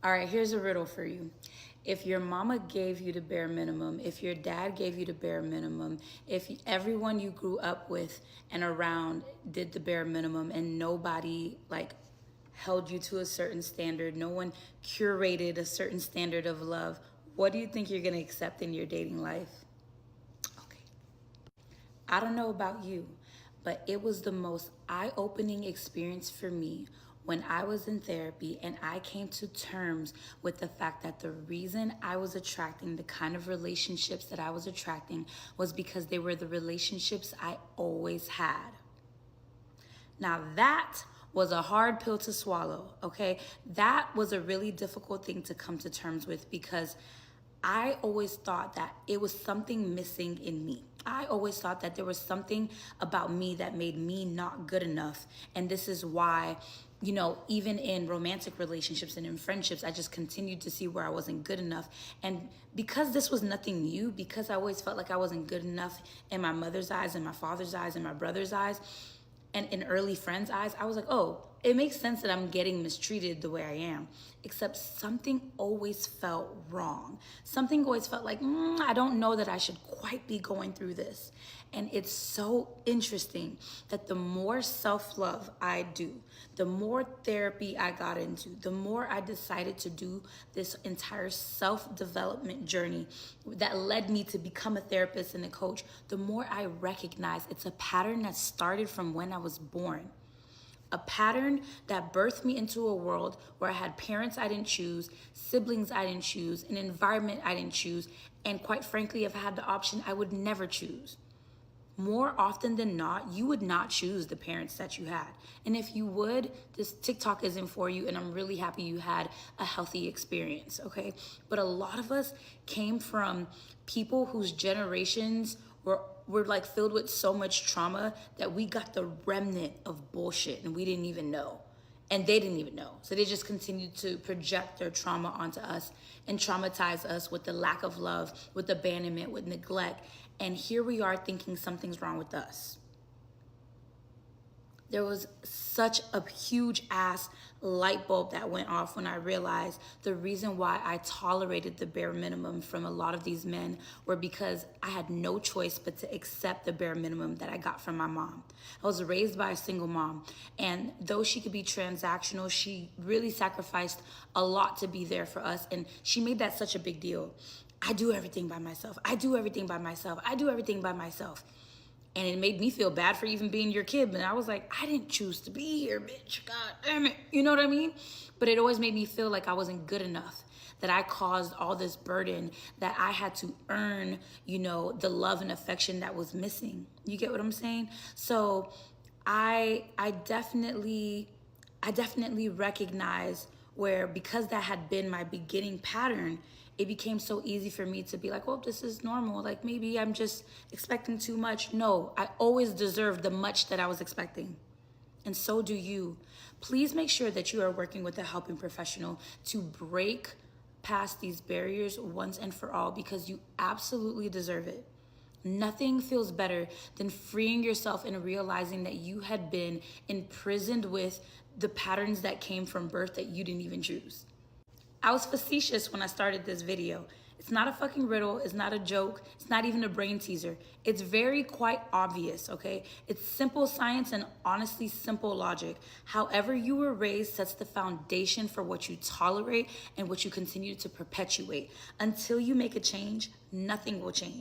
All right, here's a riddle for you. If your mama gave you the bare minimum, if your dad gave you the bare minimum, if everyone you grew up with and around did the bare minimum and nobody like held you to a certain standard, no one curated a certain standard of love, what do you think you're gonna accept in your dating life? Okay. I don't know about you, but it was the most eye-opening experience for me when I was in therapy and I came to terms with the fact that the reason I was attracting the kind of relationships that I was attracting was because they were the relationships I always had. Now that was a hard pill to swallow, okay? That was a really difficult thing to come to terms with because I always thought that it was something missing in me. I always thought that there was something about me that made me not good enough. And this is why, even in romantic relationships and in friendships, I just continued to see where I wasn't good enough. And because this was nothing new, because I always felt like I wasn't good enough in my mother's eyes, in my father's eyes, in my brother's eyes, and in early friends' eyes, I was like, oh, it makes sense that I'm getting mistreated the way I am. Except something always felt wrong. Something always felt like, I don't know that I should quite be going through this. And it's so interesting that the more self-love I do, the more therapy I got into, the more I decided to do this entire self-development journey that led me to become a therapist and a coach, the more I recognize it's a pattern that started from when I was born. A pattern that birthed me into a world where I had parents I didn't choose, siblings I didn't choose, an environment I didn't choose, and quite frankly, if I had the option, I would never choose. More often than not, you would not choose the parents that you had. And if you would, this TikTok isn't for you, and I'm really happy you had a healthy experience, okay? But a lot of us came from people whose generations were like filled with so much trauma that we got the remnant of bullshit and we didn't even know. And they didn't even know. So they just continued to project their trauma onto us and traumatize us with the lack of love, with abandonment, with neglect. And here we are thinking something's wrong with us. There was such a huge ass light bulb that went off when I realized the reason why I tolerated the bare minimum from a lot of these men were because I had no choice but to accept the bare minimum that I got from my mom. I was raised by a single mom, and though she could be transactional, she really sacrificed a lot to be there for us, and she made that such a big deal. I do everything by myself. I do everything by myself. I do everything by myself. And it made me feel bad for even being your kid. But I was like, I didn't choose to be here, bitch. God damn it. You know what I mean? But it always made me feel like I wasn't good enough, that I caused all this burden, that I had to earn, the love and affection that was missing. You get what I'm saying? So I definitely recognize where, because that had been my beginning pattern, it became so easy for me to be like, well, this is normal. Like, maybe I'm just expecting too much. No, I always deserved the much that I was expecting. And so do you. Please make sure that you are working with a helping professional to break past these barriers once and for all, because you absolutely deserve it. Nothing feels better than freeing yourself and realizing that you had been imprisoned with the patterns that came from birth that you didn't even choose. I was facetious when I started this video. It's not a fucking riddle. It's not a joke. It's not even a brain teaser. It's very quite obvious, okay? It's simple science and honestly simple logic. However you were raised sets the foundation for what you tolerate and what you continue to perpetuate. Until you make a change, nothing will change.